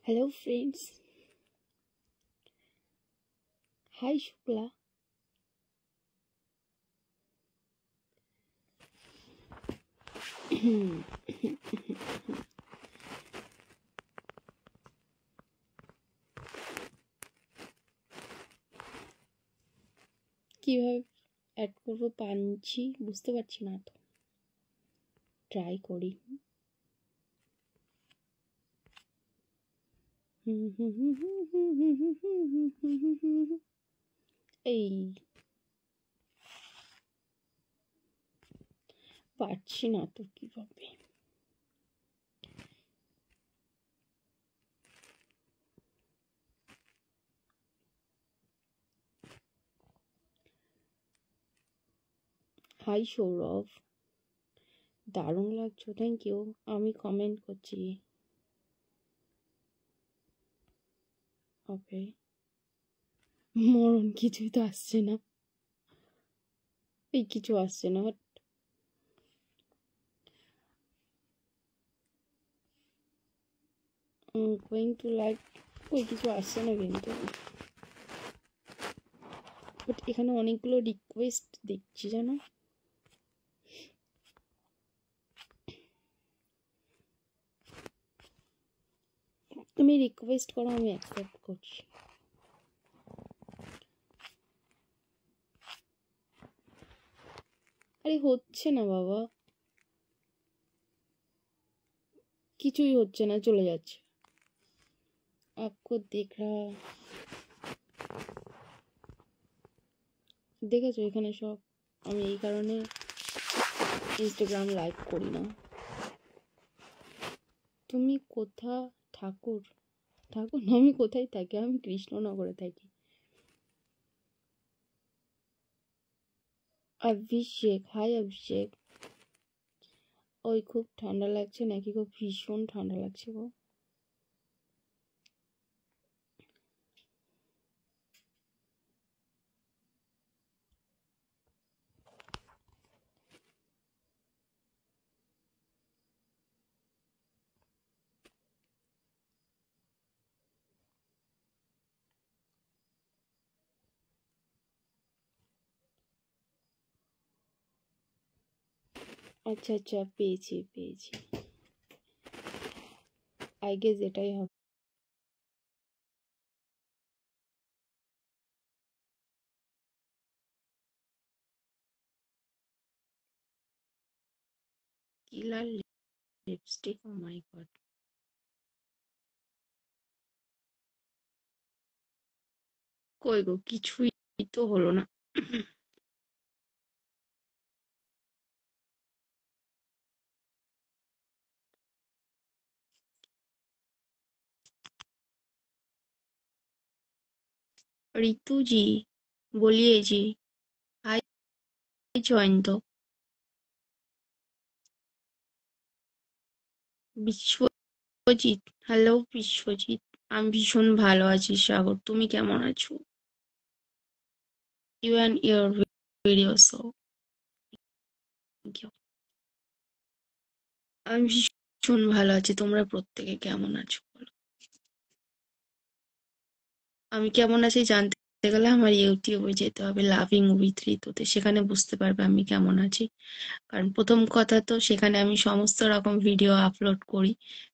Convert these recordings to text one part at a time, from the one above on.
Hello friends. Hi Shukla. কিভাবে add করবো পাঞ্চি বুঝতে পারছি না তো, ট্রাই করি। এই পারছি না তো কিভাবে। হাই সৌরভ, দারুণ লাগছো, থ্যাংক ইউ। আমি কমেন্ট করছি। ওকে, মরণ কিছুই তো আসছে না, এই কিছু আসছে না। গোয়িং টু লাইক, ওই কিছু আসছে না কিন্তু। বাট এখানে অনেকগুলো রিকোয়েস্ট দেখছি জানো। তুমি রিকোয়েস্ট করো, আমি অ্যাকসেপ্ট করছি। আরে হচ্ছে না বাবা, কিছুই হচ্ছে না, চলে যাচ্ছে। আপকো দেখ রা, দেখেছো এখানে সব। আমি এই কারণে ইনস্টাগ্রাম লাইভ করি না। তুমি কোথা ঠাকুর? ঠাকুর না, আমি কোথায় থাকি? আমি কৃষ্ণনগরে থাকি। অভিষেক, হাই অভিষেক। ওই খুব ঠান্ডা লাগছে নাকি গো? ভীষণ ঠান্ডা লাগছে গো। আচ্ছা আচ্ছা, পেয়েছি পেয়েছি, আই গেস এটাই হবে। Killer lipstick, oh my God. কই গো, কিছুই তো হলো না। ऋतु जी, बोलिए जी। हाय জয়ন্ত। বিশ্বজিৎ, হ্যালো বিশ্বজিৎ। আমি ভীষণ ভালো আছি সাগর, তুমি কেমন আছো? You and your video so thank you. আমি ভীষণ ভালো আছি, তোমরা প্রত্যেকে কেমন আছো বলো? আমি কেমন আছি জানতে গেলে আমার ইউটিউবে যেতে হবে, লাভিং উইথ ঋতুতে, সেখানে বুঝতে পারবে আমি কেমন আছি। কারণ প্রথম কথা তো সেখানে আমি সমস্ত রকম ভিডিও আপলোড করি,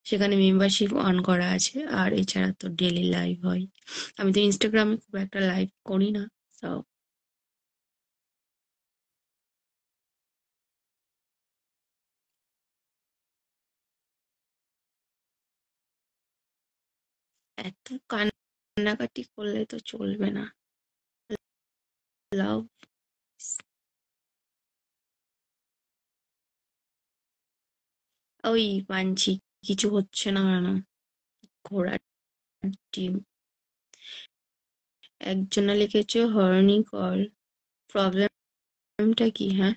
সেখানে মেম্বারশিপ অন করা আছে, আর এছাড়া তো ডেলি লাইভ হয়। আমি তো ইনস্টাগ্রামে খুব একটা লাইভ করি না, তো এত কান্নাকাটি করলে তো চলবে না। লাভ, ওই মানছি, কিছু হচ্ছে না কেন? ঘোড়ার ডিম। একজনা লিখেছে হর্নি কল, প্রবলেমটা কি? হ্যাঁ,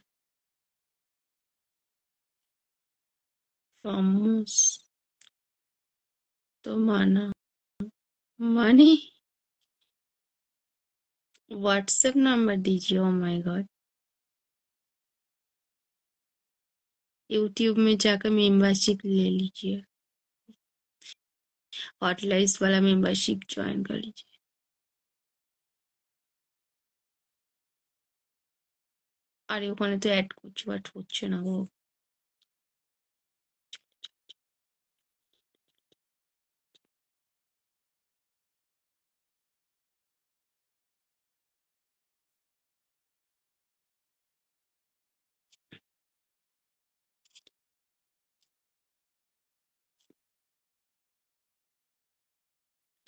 সমস তো মানা মানে व्हाट्सएप नंबर दीजिए। ओ माय गॉड, यूट्यूब में जाकर मेंबरशिप ले लीजिए। हॉटलाइज वाला मेंबरशिप ज्वाइन कर लीजिए। আরে ওখানে তো অ্যাড করছি বাট হচ্ছে না গো।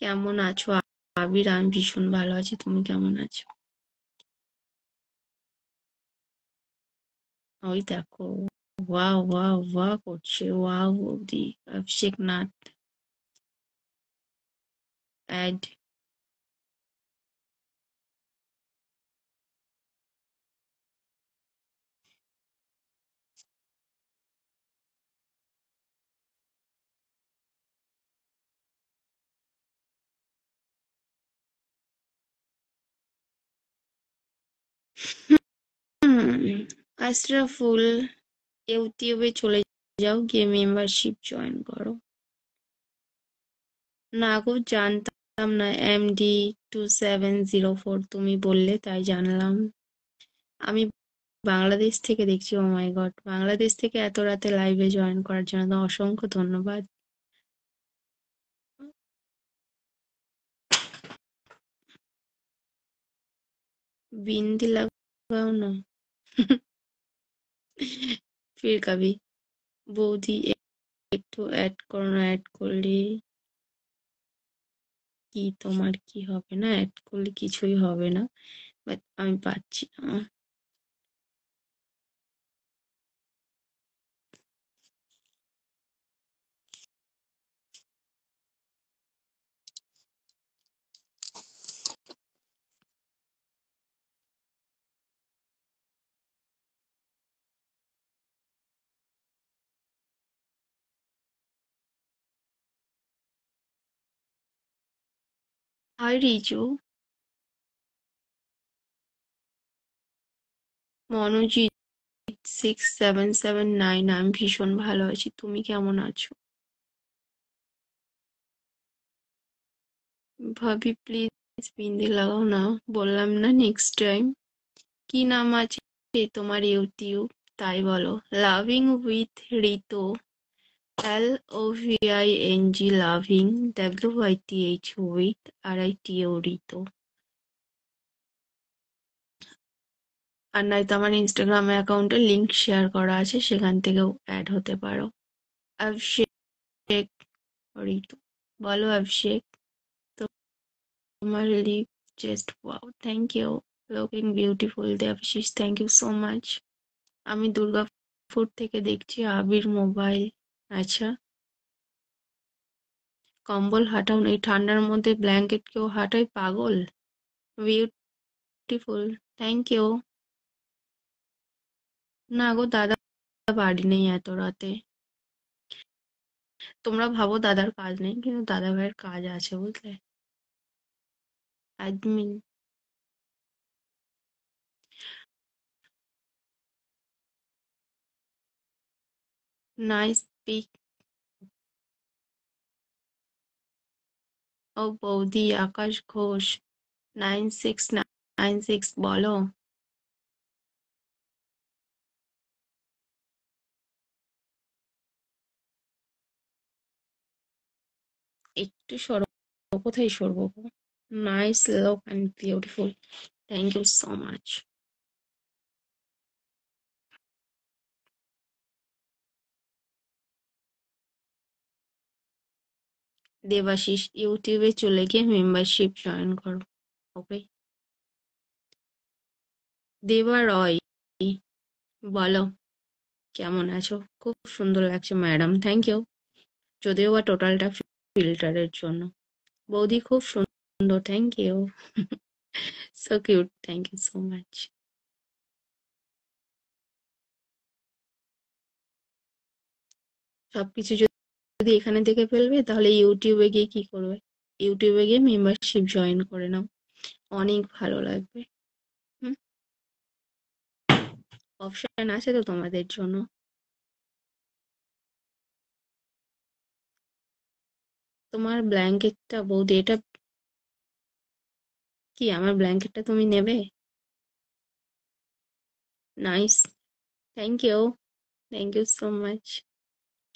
কেমন আছো আবির? আমি ভীষণ ভালো আছি, তুমি কেমন আছো? ওই দেখো, ওয়াও ওয়াও ওয়াও করছে, ওয়াও বৌদি। অভিষেক নাথ অ্যাড। আশরাফুল, ইউটিউবে চলে যাও, গিয়ে মেম্বারশিপ জয়েন করো। না গো, জানতাম না MD2704 তুমি বললে তাই জানলাম। আমি বাংলাদেশ থেকে দেখছি। ও মাই গড, বাংলাদেশ থেকে এত রাতে লাইভে জয়েন করার জন্য তো অসংখ্য ধন্যবাদ। बिंदी लगाओ ना। फिर कभी বৌদি একটু অ্যাড করো না, অ্যাড করলে কি তোমার কি হবে না? অ্যাড করলে কিছুই হবে না, বাট আমি পাচ্ছি না। হাই রিজু, মনোজিৎ 6779, আমি ভীষণ ভালো আছি, তুমি কেমন আছো? ভাবি প্লিজ বিন্দি লাগাও না, বললাম না নেক্সট টাইম। কি নাম আছে তোমার ইউটিউব তাই বলো? Loving with রিতো, LOVING, loving, WITH with RITO, রিতো। আর নয়তো আমার ইনস্টাগ্রাম অ্যাকাউন্টে লিংক শেয়ার করা আছে, সেখান থেকেও অ্যাড হতে পারো। অভিষেক রিতু, বলো অভিষেক। তোমার lip just wow, thank you, looking beautiful Debashis, thank you so much. আমি দুর্গাপুর থেকে দেখছি আবির মোবাইল। আচ্ছা, কম্বল হাটাও না, এই ঠান্ডার মধ্যে ব্ল্যাঙ্কেট কেউ হাটায় পাগল? Beautiful, thank you. না গো দাদা, বাড়ি নেই এত রাতে। তোমরা ভাবো দাদার কাজ নেই, কিন্তু দাদা ভাইয়ের কাজ আছে বুঝলে। Admin, nice pick. ও বৌদি, আকাশ ঘোষ 9696, বলো। একটু সরো, কোথায় সরবো? Nice look and beautiful, thank you so much. Debashish, ইউটিউবে চলে গিয়ে মেম্বারশিপ জয়েন করো। ওকে। দেবা রয়, বলো কেমন আছো? খুব সুন্দর লাগছে ম্যাডাম, থ্যাংক ইউ। যদিও বা টোটালটা ফিল্টারের জন্য। বৌদি খুব সুন্দর, thank you. So cute, thank you so much. সবকিছু যদি এখানে দেখে ফেলবে তাহলে ইউটিউবে গিয়ে কি করবে? ইউটিউবে গিয়ে মেম্বারশিপ জয়েন করে নাও, অনেক ভালো লাগবে। হুম, অপশন আছে তো তোমাদের জন্য। তোমার ব্ল্যাঙ্কেটটা বৌদি, এটা কি আমার ব্ল্যাঙ্কেটটা তুমি নেবে? Nice, thank you, thank you so much.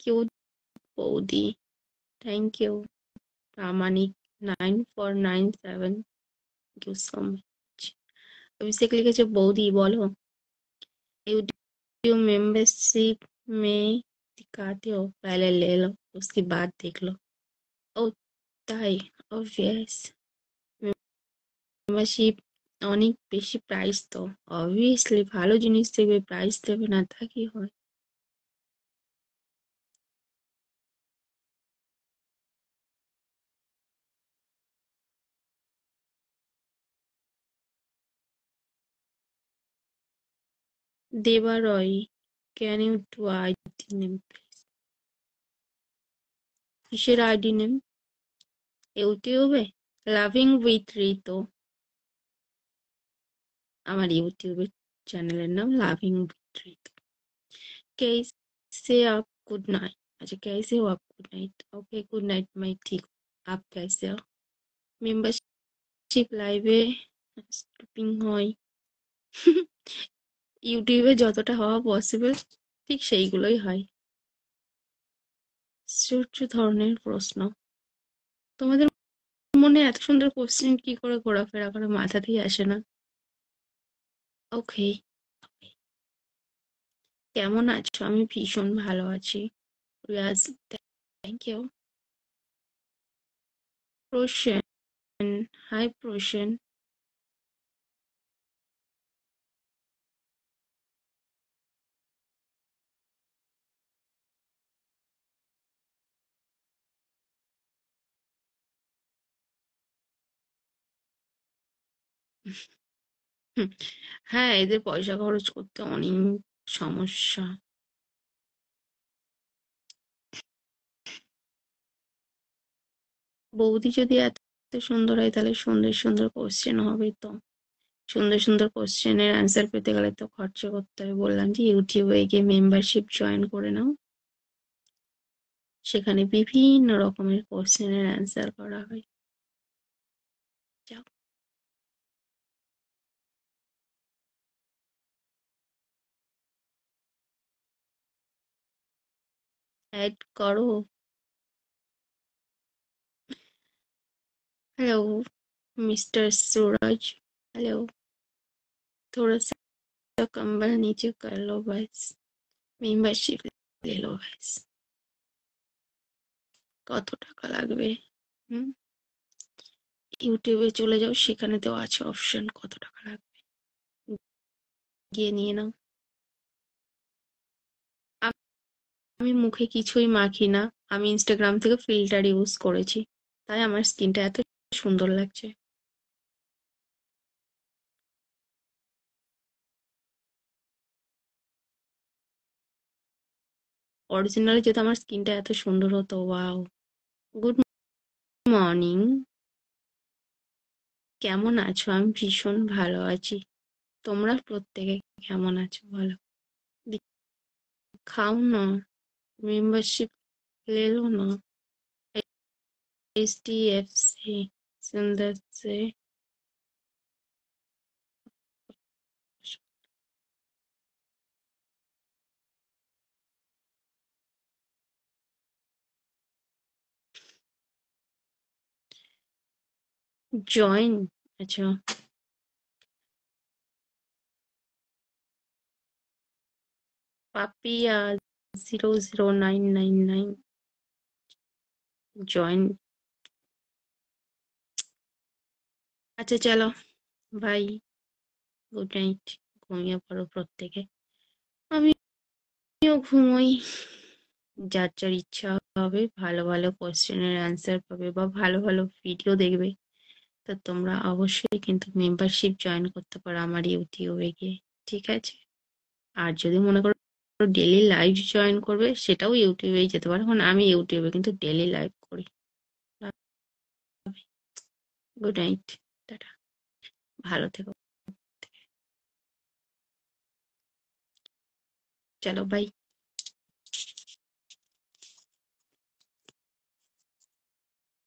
Cute বৌদি, thank you. Pramanik 9497, thank you so much. Abhishek লিখেছে বৌদি বলো, यूट्यूब मेंबरशिप में दिखाते हो, पहले ले लो उसके बाद देख लो। ও তাই? অবভিয়াস, মেম্বারশিপ অনেক বেশি প্রাইস তো, অবভিয়াসলি ভালো জিনিস দেবে, প্রাইস দেবে না তা কি হয়? Deba Roy, can you do ID name please? কিসের আইডি নেম? ইউটিউবে লাভিং উইথ রিতো, আমার ইউটিউবের চ্যানেলের নাম লাভিং উইথ রিতো। कैसे आप गुड नाइट, अच्छा कैसे हो आप good night, okay good night, मैं ठीक हूँ, आप कैसे हो? মেম্বারশিপ লাইভে স্ট্রিপিং হয় ইউটিউবে যতটা হওয়া পসিবল ঠিক সেইগুলোই হয়। আশ্চর্য ধরনের প্রশ্ন, তোমাদের মনে এত সুন্দর কোশ্চেন কি করে ঘোরাফেরা করে, মাথাতেই আসে না। ওকে, কেমন আছো? আমি ভীষণ ভালো আছি। Riyaz, thank you. Prasen, hi Prasen. হ্যাঁ, এদের পয়সা খরচ করতে অনেক সমস্যা। বৌদি যদি এত সুন্দর হয় তাহলে সুন্দর সুন্দর কোশ্চেন হবে তো, সুন্দর সুন্দর কোশ্চেনের অ্যান্সার পেতে গেলে তো খরচা করতে হবে। বললাম যে ইউটিউবে গিয়ে মেম্বারশিপ জয়েন করে নাও, সেখানে বিভিন্ন রকমের কোশ্চেনের অ্যান্সার করা হয়। যাও, ऐड करो। हेलो मिस्टर सूरज, हेलो। थोड़ा सा कंबल नीचे कर लो बस, মেম্বারশিপ ले लो बस। কত টাকা লাগবে? হুম, ইউটিউবে চলে যাও, সেখানে তো আছে অপশন কত টাকা লাগবে, গিয়ে নিয়ে নাও। আমি মুখে কিছুই মাখি না, আমি ইনস্টাগ্রাম থেকে ফিল্টার ইউজ করেছি, তাই আমার স্কিনটা এত সুন্দর লাগছে। অরিজিনালি যদি আমার স্কিনটা এত সুন্দর হতো, ওয়াও। গুড মর্নিং, কেমন আছো? আমি ভীষণ ভালো আছি, তোমরা প্রত্যেকে কেমন আছো বলো? খাও না, মেম্বারশিপ ले लो ना। HDFC सुंदर से जॉइन, अच्छा पापिया 00999 জয়েন। আচ্ছা চলো, বাই, গুড নাইট, ঘুমিয়ে পড়ো প্রত্যেকে, আমিও ঘুমোই। যার যার ইচ্ছা হবে ভালো ভালো কোশ্চেনের অ্যান্সার পাবে বা ভালো ভালো ভিডিও দেখবে, তো তোমরা অবশ্যই কিন্তু মেম্বারশিপ জয়েন করতে পারো আমার ইউটিউবে গিয়ে, ঠিক আছে? আর যদি মনে করো ডেলি লাইভ জয়েন করবে, সেটাও ইউটিউবেই যেতে পারো, কারণ আমি ইউটিউবে কিন্তু ডেলি লাইভ করি। গুড নাইট, টাটা, ভালো থেকো, চলো বাই।